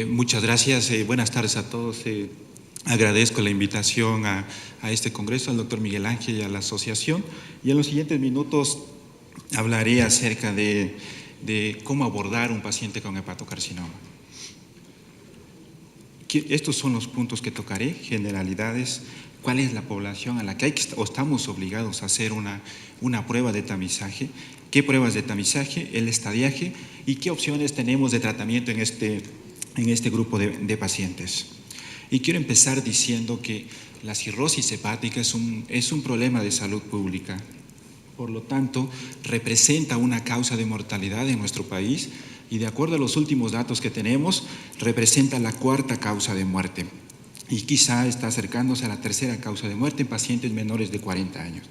Muchas gracias. Buenas tardes a todos. Agradezco la invitación a este congreso, al doctor Miguel Ángel y a la asociación. Y en los siguientes minutos hablaré acerca de cómo abordar un paciente con hepatocarcinoma. Estos son los puntos que tocaré, generalidades, cuál es la población a la que estamos obligados a hacer una prueba de tamizaje, qué pruebas de tamizaje, el estadiaje y qué opciones tenemos de tratamiento en este grupo de pacientes. Y quiero empezar diciendo que la cirrosis hepática es un problema de salud pública. Por lo tanto, representa una causa de mortalidad en nuestro país y de acuerdo a los últimos datos que tenemos, representa la cuarta causa de muerte y quizá está acercándose a la tercera causa de muerte en pacientes menores de 40 años.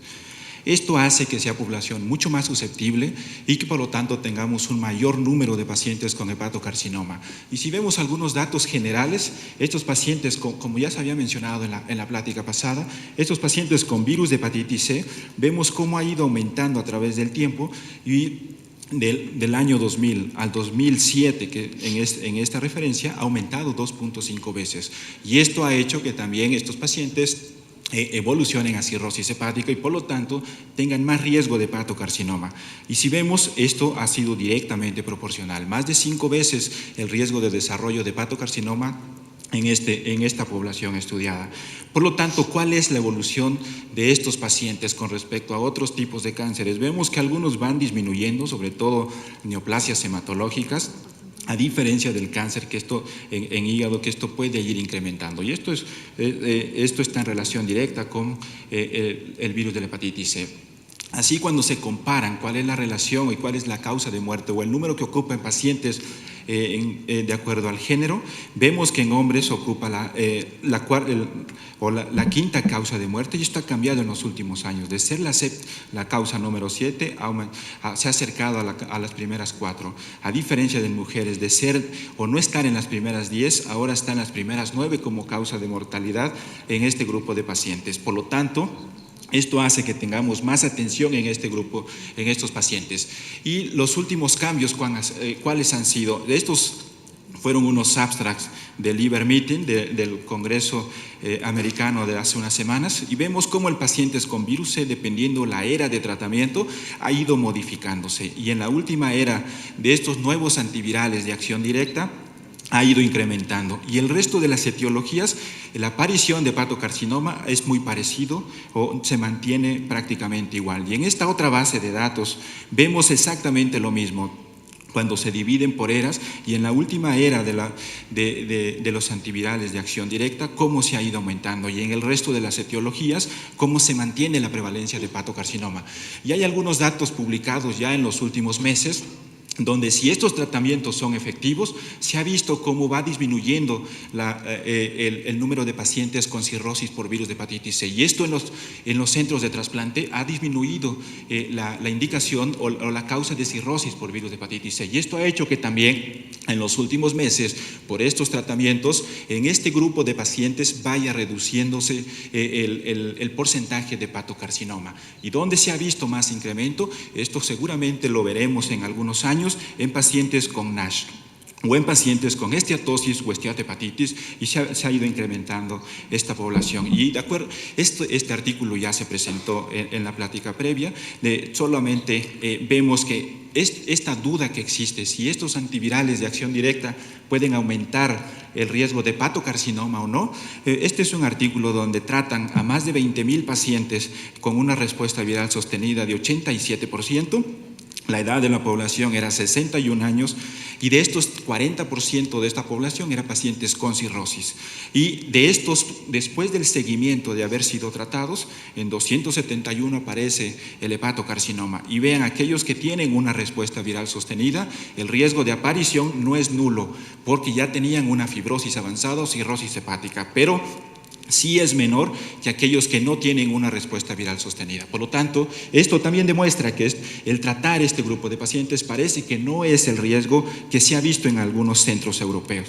Esto hace que sea población mucho más susceptible y que por lo tanto tengamos un mayor número de pacientes con hepatocarcinoma. Y si vemos algunos datos generales, estos pacientes, como ya se había mencionado en la plática pasada, estos pacientes con virus de hepatitis C, vemos cómo ha ido aumentando a través del tiempo y del año 2000 al 2007, que en esta referencia ha aumentado 2.5 veces. Y esto ha hecho que también estos pacientes evolucionen a cirrosis hepática y por lo tanto tengan más riesgo de hepatocarcinoma. Y si vemos, esto ha sido directamente proporcional, más de 5 veces el riesgo de desarrollo de hepatocarcinoma en esta población estudiada. Por lo tanto, ¿cuál es la evolución de estos pacientes con respecto a otros tipos de cánceres? Vemos que algunos van disminuyendo, sobre todo neoplasias hematológicas, a diferencia del cáncer en hígado, que esto puede ir incrementando. Y esto está en relación directa con el virus de la hepatitis C. Así, cuando se comparan cuál es la relación y cuál es la causa de muerte o el número que ocupa en pacientes de acuerdo al género, vemos que en hombres ocupa la quinta causa de muerte y esto ha cambiado en los últimos años. De ser la causa número 7, se ha acercado a las primeras 4. A diferencia de mujeres, de ser o no estar en las primeras 10, ahora está en las primeras 9 como causa de mortalidad en este grupo de pacientes. Por lo tanto, esto hace que tengamos más atención en este grupo, en estos pacientes. Y los últimos cambios, ¿cuáles han sido? Estos fueron unos abstracts del Liver Meeting, del Congreso americano de hace unas semanas, y vemos cómo el paciente con virus C, dependiendo la era de tratamiento, ha ido modificándose. Y en la última era de estos nuevos antivirales de acción directa, ha ido incrementando. Y el resto de las etiologías, la aparición de hepatocarcinoma es muy parecido o se mantiene prácticamente igual. Y en esta otra base de datos vemos exactamente lo mismo cuando se dividen por eras y en la última era de los antivirales de acción directa, cómo se ha ido aumentando y en el resto de las etiologías, cómo se mantiene la prevalencia de hepatocarcinoma. Y hay algunos datos publicados ya en los últimos meses donde si estos tratamientos son efectivos, se ha visto cómo va disminuyendo el número de pacientes con cirrosis por virus de hepatitis C. Y esto en los centros de trasplante ha disminuido la indicación o la causa de cirrosis por virus de hepatitis C. Y esto ha hecho que también en los últimos meses, por estos tratamientos, en este grupo de pacientes vaya reduciéndose el porcentaje de hepatocarcinoma. ¿Y dónde se ha visto más incremento? Esto seguramente lo veremos en algunos años en pacientes con NASH o en pacientes con esteatosis o esteatohepatitis y se ha ido incrementando esta población. Y de acuerdo, este artículo ya se presentó en la plática previa, solamente vemos que esta duda que existe, si estos antivirales de acción directa pueden aumentar el riesgo de hepatocarcinoma o no. Este es un artículo donde tratan a más de 20,000 pacientes con una respuesta viral sostenida de 87%. La edad de la población era 61 años y de estos 40% de esta población eran pacientes con cirrosis. Y de estos, después del seguimiento de haber sido tratados, en 271 aparece el hepatocarcinoma. Y vean, aquellos que tienen una respuesta viral sostenida, el riesgo de aparición no es nulo porque ya tenían una fibrosis avanzada o cirrosis hepática, pero sí es menor que aquellos que no tienen una respuesta viral sostenida. Por lo tanto, esto también demuestra que el tratar este grupo de pacientes parece que no es el riesgo que se ha visto en algunos centros europeos.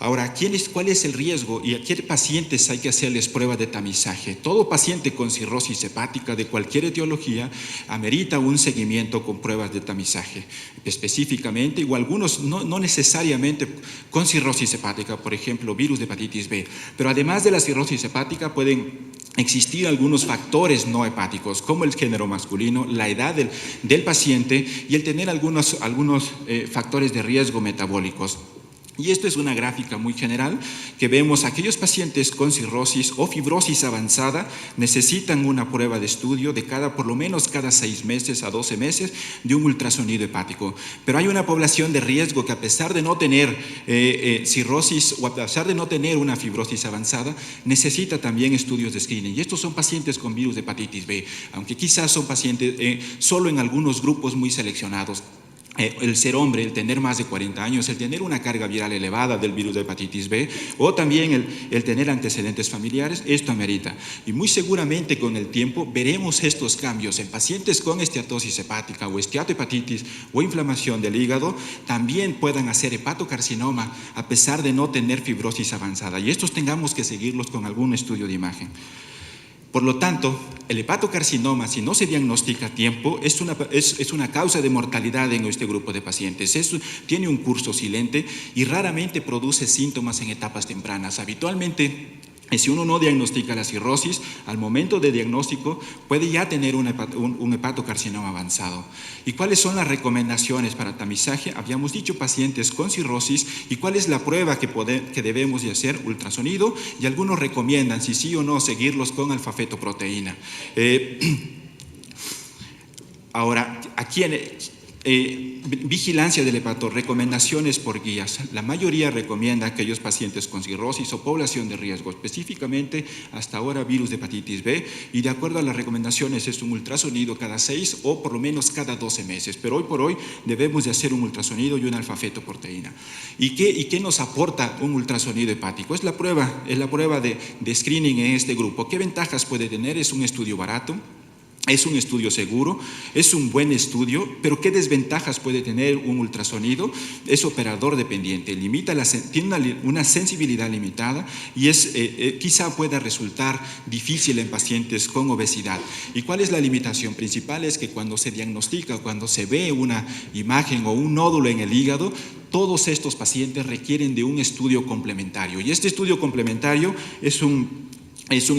Ahora, ¿cuál es el riesgo y a qué pacientes hay que hacerles pruebas de tamizaje? Todo paciente con cirrosis hepática de cualquier etiología amerita un seguimiento con pruebas de tamizaje específicamente, o algunos no necesariamente con cirrosis hepática, por ejemplo, virus de hepatitis B. Pero además de la cirrosis hepática pueden existir algunos factores no hepáticos, como el género masculino, la edad del paciente y el tener algunos factores de riesgo metabólicos. Y esto es una gráfica muy general que vemos aquellos pacientes con cirrosis o fibrosis avanzada necesitan una prueba de estudio de por lo menos cada 6 meses a 12 meses de un ultrasonido hepático. Pero hay una población de riesgo que a pesar de no tener cirrosis o a pesar de no tener una fibrosis avanzada, necesita también estudios de screening. Y estos son pacientes con virus de hepatitis B, aunque quizás son pacientes solo en algunos grupos muy seleccionados. El ser hombre, el tener más de 40 años, el tener una carga viral elevada del virus de hepatitis B o también el tener antecedentes familiares, esto amerita. Y muy seguramente con el tiempo veremos estos cambios en pacientes con esteatosis hepática o esteatohepatitis o inflamación del hígado, también puedan hacer hepatocarcinoma a pesar de no tener fibrosis avanzada. Y estos tengamos que seguirlos con algún estudio de imagen. Por lo tanto, el hepatocarcinoma, si no se diagnostica a tiempo, es una causa de mortalidad en este grupo de pacientes. Tiene un curso silente y raramente produce síntomas en etapas tempranas. Habitualmente, si uno no diagnostica la cirrosis, al momento de diagnóstico puede ya tener un hepatocarcinoma avanzado. ¿Y cuáles son las recomendaciones para tamizaje? Habíamos dicho pacientes con cirrosis y cuál es la prueba que debemos de hacer, ultrasonido, y algunos recomiendan si sí o no seguirlos con alfa-fetoproteína. Ahora, aquí vigilancia del hepato, recomendaciones por guías. La mayoría recomienda a aquellos pacientes con cirrosis o población de riesgo, específicamente hasta ahora virus de hepatitis B, y de acuerdo a las recomendaciones es un ultrasonido cada 6 o por lo menos cada 12 meses, pero hoy por hoy debemos de hacer un ultrasonido y una alfa-fetoproteína. ¿Y qué nos aporta un ultrasonido hepático? Es la prueba de screening en este grupo. ¿Qué ventajas puede tener? Es un estudio barato. Es un estudio seguro, es un buen estudio, pero ¿qué desventajas puede tener un ultrasonido? Es operador dependiente, tiene una sensibilidad limitada y quizá pueda resultar difícil en pacientes con obesidad. ¿Y cuál es la limitación principal? Es que cuando se diagnostica, cuando se ve una imagen o un nódulo en el hígado, todos estos pacientes requieren de un estudio complementario. Y este estudio complementario es un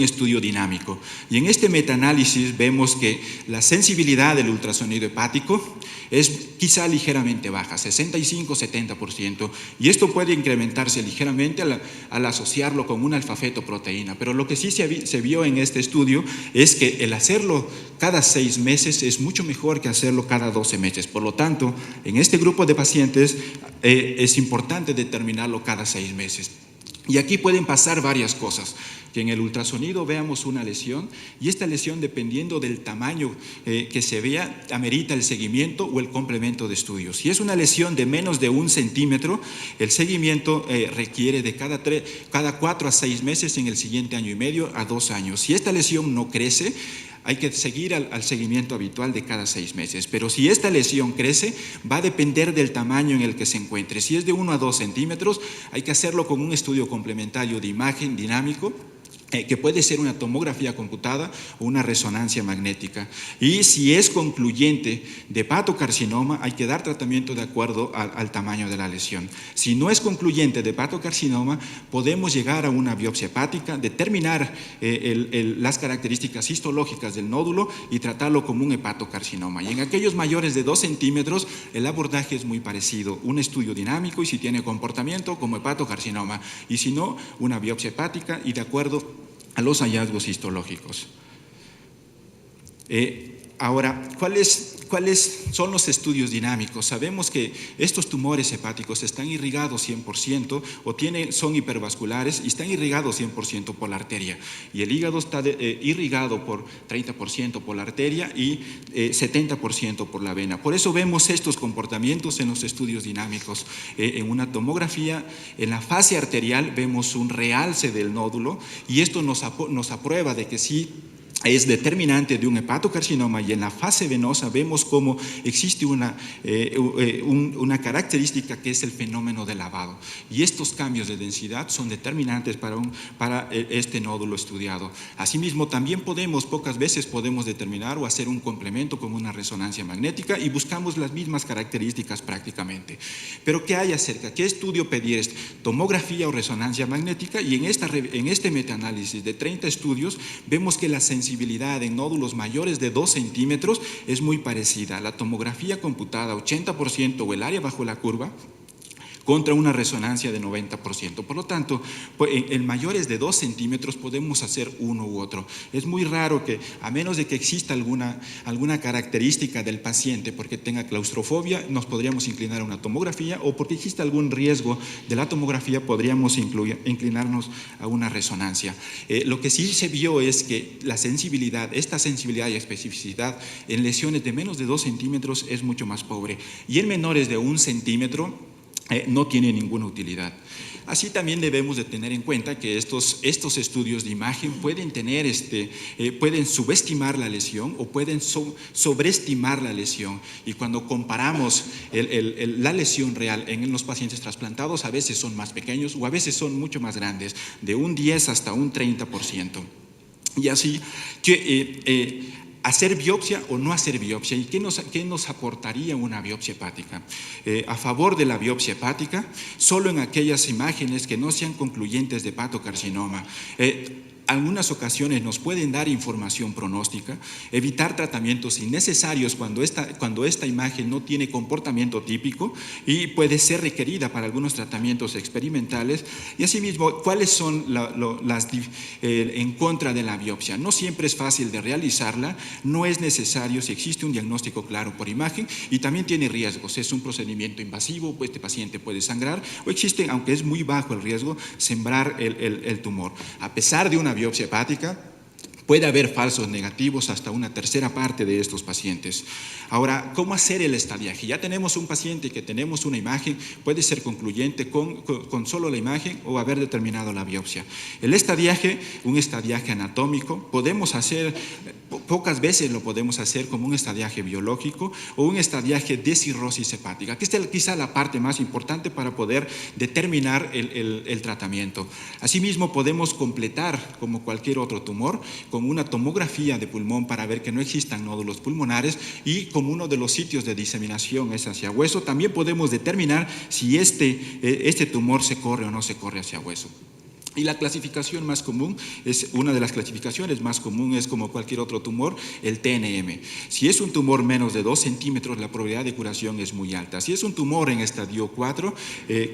estudio dinámico. Y en este metaanálisis vemos que la sensibilidad del ultrasonido hepático es quizá ligeramente baja, 65-70%, y esto puede incrementarse ligeramente al asociarlo con una alfa-fetoproteína. Pero lo que sí se vio en este estudio es que el hacerlo cada 6 meses es mucho mejor que hacerlo cada 12 meses. Por lo tanto, en este grupo de pacientes es importante determinarlo cada 6 meses. Y aquí pueden pasar varias cosas, que en el ultrasonido veamos una lesión y esta lesión, dependiendo del tamaño que se vea, amerita el seguimiento o el complemento de estudios. Si es una lesión de menos de 1 centímetro, el seguimiento requiere de cada 4 a 6 meses en el siguiente año y medio a 2 años. Si esta lesión no crece, hay que seguir al seguimiento habitual de cada 6 meses. Pero si esta lesión crece, va a depender del tamaño en el que se encuentre. Si es de 1 a 2 centímetros, hay que hacerlo con un estudio complementario de imagen dinámico, que puede ser una tomografía computada o una resonancia magnética. Y si es concluyente de hepatocarcinoma, hay que dar tratamiento de acuerdo al tamaño de la lesión. Si no es concluyente de hepatocarcinoma, podemos llegar a una biopsia hepática, determinar las características histológicas del nódulo y tratarlo como un hepatocarcinoma. Y en aquellos mayores de 2 centímetros, el abordaje es muy parecido, un estudio dinámico y si tiene comportamiento como hepatocarcinoma, y si no, una biopsia hepática y de acuerdo a los hallazgos histológicos. Ahora, ¿cuáles son los estudios dinámicos? Sabemos que estos tumores hepáticos están irrigados 100% o son hipervasculares y están irrigados 100% por la arteria. Y el hígado está irrigado por 30% por la arteria y 70% por la vena. Por eso vemos estos comportamientos en los estudios dinámicos. En una tomografía, en la fase arterial, vemos un realce del nódulo y esto nos aprueba de que sí es determinante de un hepatocarcinoma, y en la fase venosa vemos cómo existe una característica que es el fenómeno de lavado, y estos cambios de densidad son determinantes para este nódulo estudiado. Asimismo, también pocas veces podemos determinar o hacer un complemento con una resonancia magnética y buscamos las mismas características prácticamente. Pero ¿qué hay acerca? ¿Qué estudio pedir? Tomografía o resonancia magnética, y en este metaanálisis de 30 estudios vemos que la sensibilidad en nódulos mayores de 2 centímetros es muy parecida. La tomografía computada 80% o el área bajo la curva contra una resonancia de 90%. Por lo tanto, en mayores de 2 centímetros podemos hacer uno u otro. Es muy raro que, a menos de que exista alguna característica del paciente porque tenga claustrofobia, nos podríamos inclinar a una tomografía, o porque exista algún riesgo de la tomografía, podríamos inclinarnos a una resonancia. Lo que sí se vio es que esta sensibilidad y especificidad en lesiones de menos de 2 centímetros es mucho más pobre, y en menores de 1 centímetro no tiene ninguna utilidad. Así también debemos de tener en cuenta que estos estudios de imagen pueden subestimar la lesión o pueden sobreestimar la lesión, y cuando comparamos la lesión real en los pacientes trasplantados, a veces son más pequeños o a veces son mucho más grandes, de un 10 hasta un 30%. Y así ¿hacer biopsia o no hacer biopsia? ¿Y qué nos aportaría una biopsia hepática? A favor de la biopsia hepática, solo en aquellas imágenes que no sean concluyentes de hepatocarcinoma. Algunas ocasiones nos pueden dar información pronóstica, evitar tratamientos innecesarios cuando esta imagen no tiene comportamiento típico y puede ser requerida para algunos tratamientos experimentales. Y asimismo, ¿cuáles son en contra de la biopsia? No siempre es fácil de realizarla, no es necesario si existe un diagnóstico claro por imagen, y también tiene riesgos. Es un procedimiento invasivo, pues este paciente puede sangrar, o existe, aunque es muy bajo el riesgo, sembrar el tumor. A pesar de una biopsia hepática, puede haber falsos negativos hasta una tercera parte de estos pacientes. Ahora, ¿cómo hacer el estadiaje? Ya tenemos un paciente que tenemos una imagen, puede ser concluyente con solo la imagen o haber determinado la biopsia. El estadiaje, un estadiaje anatómico, podemos hacer, pocas veces lo podemos hacer como un estadiaje biológico o un estadiaje de cirrosis hepática, que es quizá la parte más importante para poder determinar el tratamiento. Asimismo, podemos completar, como cualquier otro tumor, con una tomografía de pulmón para ver que no existan nódulos pulmonares, y como uno de los sitios de diseminación es hacia hueso, también podemos determinar si este tumor se corre o no se corre hacia hueso. Y la clasificación más común, una de las clasificaciones más comunes, como cualquier otro tumor, el TNM. Si es un tumor menos de 2 centímetros, la probabilidad de curación es muy alta. Si es un tumor en estadio 4,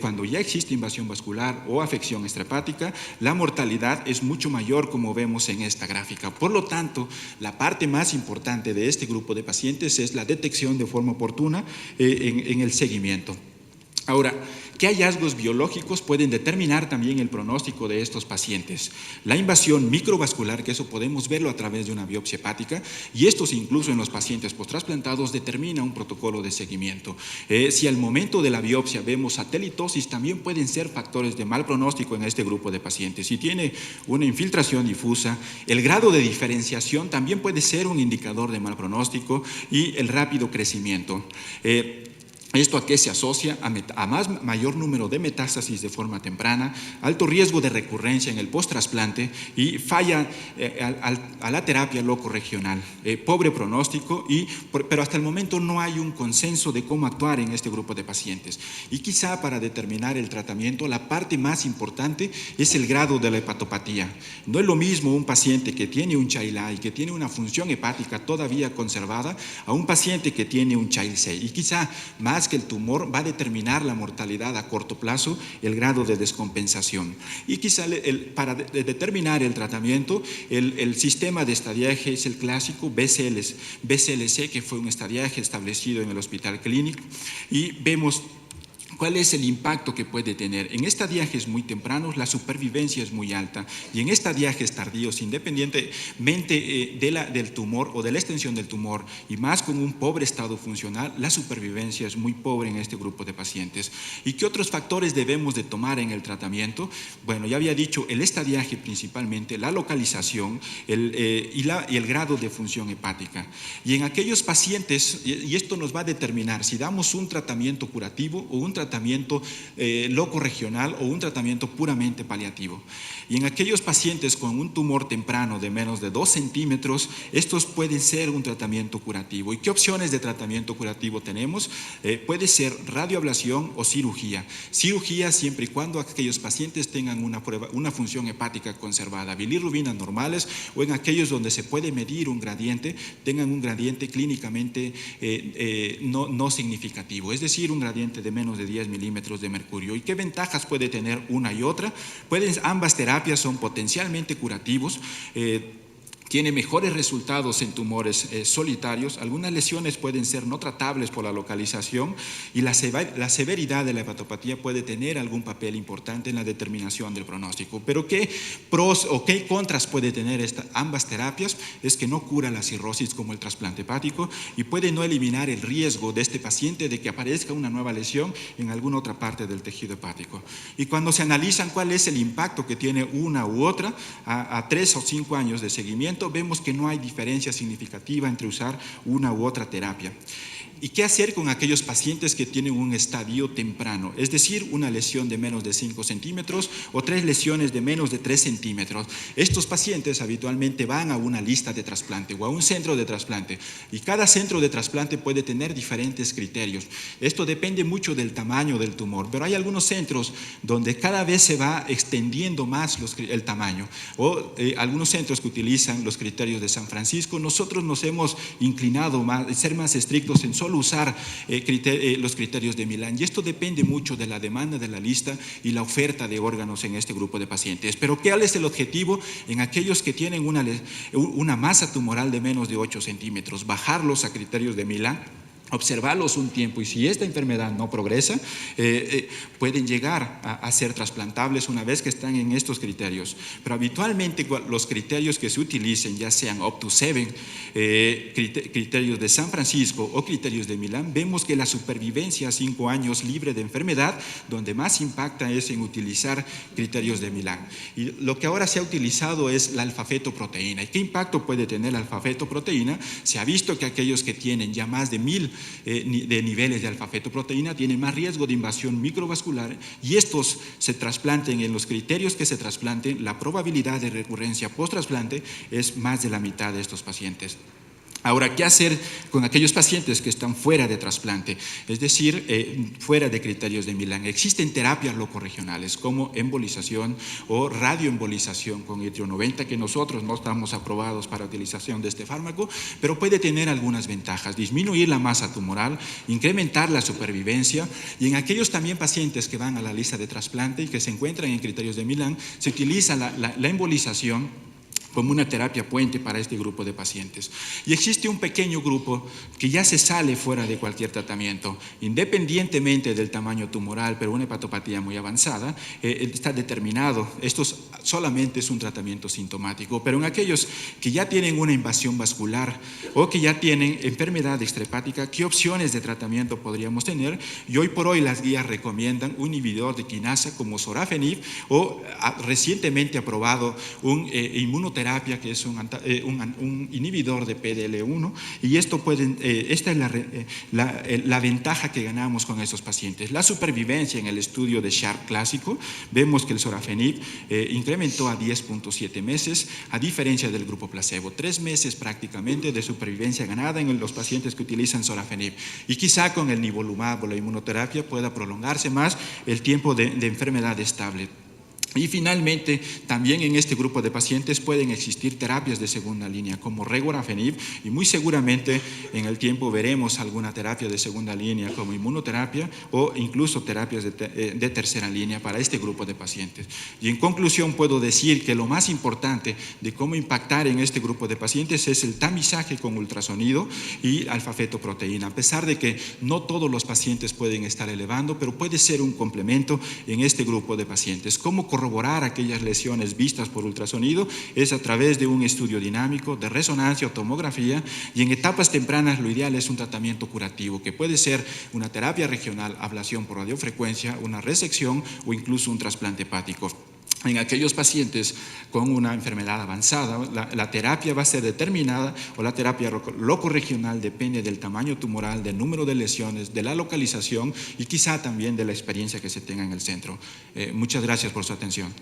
cuando ya existe invasión vascular o afección extrahepática, la mortalidad es mucho mayor, como vemos en esta gráfica. Por lo tanto, la parte más importante de este grupo de pacientes es la detección de forma oportuna en el seguimiento. Ahora, ¿qué hallazgos biológicos pueden determinar también el pronóstico de estos pacientes? La invasión microvascular, que eso podemos verlo a través de una biopsia hepática, y estos incluso en los pacientes postrasplantados determina un protocolo de seguimiento. Si al momento de la biopsia vemos satelitosis, también pueden ser factores de mal pronóstico en este grupo de pacientes. Si tiene una infiltración difusa, el grado de diferenciación también puede ser un indicador de mal pronóstico, y el rápido crecimiento. ¿Esto a qué se asocia? A mayor número de metástasis de forma temprana, alto riesgo de recurrencia en el post-trasplante y falla a la terapia locorregional, pobre pronóstico, pero hasta el momento no hay un consenso de cómo actuar en este grupo de pacientes. Y quizá para determinar el tratamiento, la parte más importante es el grado de la hepatopatía. No es lo mismo un paciente que tiene un Child-A y que tiene una función hepática todavía conservada a un paciente que tiene un Child-C. Y quizá más que el tumor va a determinar la mortalidad a corto plazo, el grado de descompensación. Y quizá para determinar el tratamiento, el sistema de estadiaje es el clásico BCLC, que fue un estadiaje establecido en el Hospital Clínic, y vemos ¿Cuál es el impacto que puede tener? En estadiajes muy tempranos la supervivencia es muy alta y en estadiajes tardíos, independientemente del tumor o de la extensión del tumor y más con un pobre estado funcional, la supervivencia es muy pobre en este grupo de pacientes. ¿Y qué otros factores debemos de tomar en el tratamiento? Bueno, ya había dicho el estadiaje principalmente, la localización y el grado de función hepática. Y en aquellos pacientes, y esto nos va a determinar si damos un tratamiento curativo o un tratamiento locorregional o un tratamiento puramente paliativo. Y en aquellos pacientes con un tumor temprano de menos de 2 centímetros, estos pueden ser un tratamiento curativo. ¿Y qué opciones de tratamiento curativo tenemos? Puede ser radioablación o cirugía. Cirugía siempre y cuando aquellos pacientes tengan una función hepática conservada, bilirrubinas normales, o en aquellos donde se puede medir un gradiente, tengan un gradiente clínicamente no significativo, es decir, un gradiente de menos de 10 milímetros de mercurio. ¿Y qué ventajas puede tener una y otra? Ambas terapias son potencialmente curativos, tiene mejores resultados en tumores solitarios. Algunas lesiones pueden ser no tratables por la localización y la severidad de la hepatopatía puede tener algún papel importante en la determinación del pronóstico. Pero ¿qué pros o qué contras puede tener ambas terapias? Es que no cura la cirrosis como el trasplante hepático y puede no eliminar el riesgo de este paciente de que aparezca una nueva lesión en alguna otra parte del tejido hepático. Y cuando se analizan cuál es el impacto que tiene una u otra, a 3 o 5 años de seguimiento, vemos que no hay diferencia significativa entre usar una u otra terapia. ¿Y qué hacer con aquellos pacientes que tienen un estadio temprano? Es decir, una lesión de menos de 5 centímetros o 3 lesiones de menos de 3 centímetros. Estos pacientes habitualmente van a una lista de trasplante o a un centro de trasplante y cada centro de trasplante puede tener diferentes criterios. Esto depende mucho del tamaño del tumor, pero hay algunos centros donde cada vez se va extendiendo más el tamaño o algunos centros que utilizan los criterios de San Francisco. Nosotros nos hemos inclinado a ser más estrictos en solo usar los criterios de Milán, y esto depende mucho de la demanda de la lista y la oferta de órganos en este grupo de pacientes. Pero ¿cuál es el objetivo? En aquellos que tienen una masa tumoral de menos de 8 centímetros, bajarlos a criterios de Milán, observarlos un tiempo, y si esta enfermedad no progresa, pueden llegar a ser trasplantables una vez que están en estos criterios. Pero habitualmente los criterios que se utilicen, ya sean Up2 criterios de San Francisco o criterios de Milán, vemos que la supervivencia a 5 años libre de enfermedad, donde más impacta es en utilizar criterios de Milán. Y lo que ahora se ha utilizado es la alfa-fetoproteína. ¿Y qué impacto puede tener la alfa-fetoproteína? Se ha visto que aquellos que tienen ya más de 1000 de niveles de alfa-fetoproteína tienen más riesgo de invasión microvascular, y estos se trasplanten en los criterios que se trasplanten, la probabilidad de recurrencia post-trasplante es más de la mitad de estos pacientes. Ahora, ¿qué hacer con aquellos pacientes que están fuera de trasplante? Es decir, fuera de criterios de Milán. Existen terapias locorregionales como embolización o radioembolización con itrio 90, que nosotros no estamos aprobados para utilización de este fármaco, pero puede tener algunas ventajas: disminuir la masa tumoral, incrementar la supervivencia, y en aquellos también pacientes que van a la lista de trasplante y que se encuentran en criterios de Milán, se utiliza la embolización como una terapia puente para este grupo de pacientes. Y existe un pequeño grupo que ya se sale fuera de cualquier tratamiento, independientemente del tamaño tumoral, pero una hepatopatía muy avanzada, está determinado. Esto solamente es un tratamiento sintomático, pero en aquellos que ya tienen una invasión vascular o que ya tienen enfermedad extrahepática, ¿qué opciones de tratamiento podríamos tener? Y hoy por hoy las guías recomiendan un inhibidor de quinasa como sorafenib, o recientemente aprobado un inmunoterapia, que es un inhibidor de PDL1, y esta es la ventaja que ganamos con estos pacientes. La supervivencia en el estudio de Sharp clásico, vemos que el sorafenib incrementó a 10.7 meses, a diferencia del grupo placebo, 3 meses prácticamente de supervivencia ganada en los pacientes que utilizan sorafenib, y quizá con el nivolumab o la inmunoterapia pueda prolongarse más el tiempo de enfermedad estable. Y finalmente, también en este grupo de pacientes pueden existir terapias de segunda línea como regorafenib, y muy seguramente en el tiempo veremos alguna terapia de segunda línea como inmunoterapia o incluso terapias de tercera línea para este grupo de pacientes. Y en conclusión puedo decir que lo más importante de cómo impactar en este grupo de pacientes es el tamizaje con ultrasonido y alfa-fetoproteína, a pesar de que no todos los pacientes pueden estar elevando, pero puede ser un complemento en este grupo de pacientes. ¿Cómo corroborar aquellas lesiones vistas por ultrasonido? Es a través de un estudio dinámico de resonancia o tomografía, y en etapas tempranas lo ideal es un tratamiento curativo, que puede ser una terapia regional, ablación por radiofrecuencia, una resección o incluso un trasplante hepático. En aquellos pacientes con una enfermedad avanzada, la terapia va a ser determinada, o la terapia locorregional depende del tamaño tumoral, del número de lesiones, de la localización y quizá también de la experiencia que se tenga en el centro. Muchas gracias por su atención.